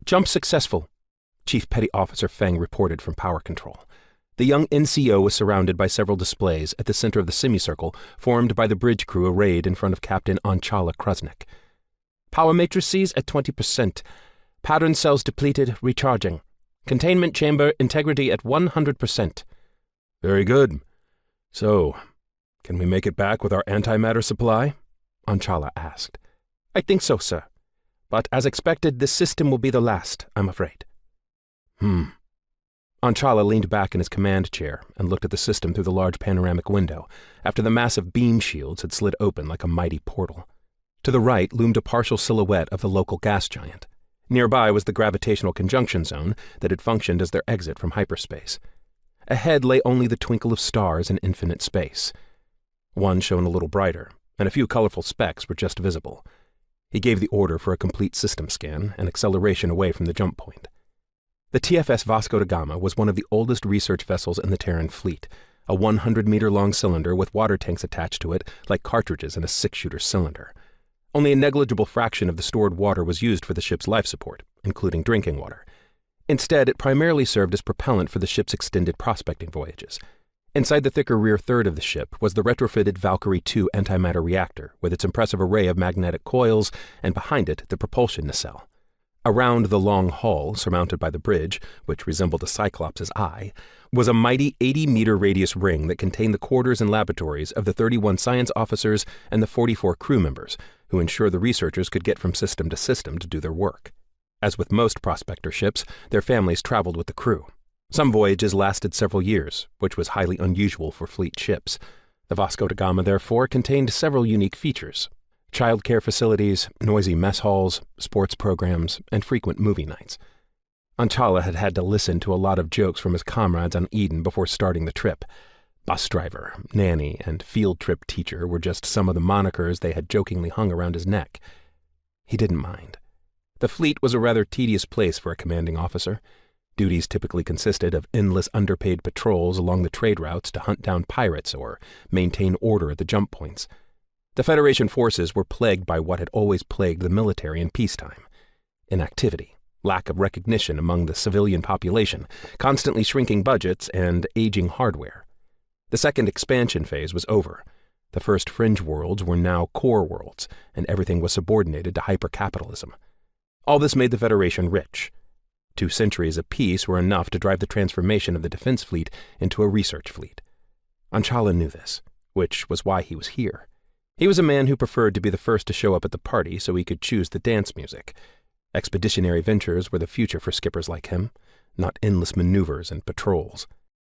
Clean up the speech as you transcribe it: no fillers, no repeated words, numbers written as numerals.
"Jump successful," Chief Petty Officer Feng reported from power control. The young NCO was surrounded by several displays at the center of the semicircle formed by the bridge crew arrayed in front of Captain Anchala Kruznik. "Power matrices at 20%. Pattern cells depleted, recharging. Containment chamber integrity at 100%. "Very good. So, can we make it back with our antimatter supply?" Anchala asked. "I think so, sir. But as expected, this system will be the last, I'm afraid." Anchala leaned back in his command chair and looked at the system through the large panoramic window after the massive beam shields had slid open like a mighty portal. To the right loomed a partial silhouette of the local gas giant. Nearby was the gravitational conjunction zone that had functioned as their exit from hyperspace. Ahead lay only the twinkle of stars in infinite space. One shone a little brighter, and a few colorful specks were just visible. He gave the order for a complete system scan and acceleration away from the jump point. The TFS Vasco da Gama was one of the oldest research vessels in the Terran fleet, a 100-meter-long cylinder with water tanks attached to it like cartridges in a six-shooter cylinder. Only a negligible fraction of the stored water was used for the ship's life support, including drinking water. Instead, it primarily served as propellant for the ship's extended prospecting voyages. Inside the thicker rear third of the ship was the retrofitted Valkyrie II antimatter reactor with its impressive array of magnetic coils, and behind it the propulsion nacelle. Around the long hull, surmounted by the bridge, which resembled a cyclops' eye, was a mighty 80-meter radius ring that contained the quarters and laboratories of the 31 science officers and the 44 crew members, who ensured the researchers could get from system to system to do their work. As with most prospector ships, their families traveled with the crew. Some voyages lasted several years, which was highly unusual for fleet ships. The Vasco da Gama, therefore, contained several unique features: child care facilities, noisy mess halls, sports programs, and frequent movie nights. Anchala had had to listen to a lot of jokes from his comrades on Eden before starting the trip. Bus driver, nanny, and field trip teacher were just some of the monikers they had jokingly hung around his neck. He didn't mind. The fleet was a rather tedious place for a commanding officer. Duties typically consisted of endless underpaid patrols along the trade routes to hunt down pirates or maintain order at the jump points. The Federation forces were plagued by what had always plagued the military in peacetime: inactivity, lack of recognition among the civilian population, constantly shrinking budgets, and aging hardware. The second expansion phase was over. The first fringe worlds were now core worlds, and everything was subordinated to hypercapitalism. All this made the Federation rich. 2 centuries of peace were enough to drive the transformation of the defense fleet into a research fleet. Anchala knew this, which was why he was here. He was a man who preferred to be the first to show up at the party so he could choose the dance music. Expeditionary ventures were the future for skippers like him, not endless maneuvers and patrols.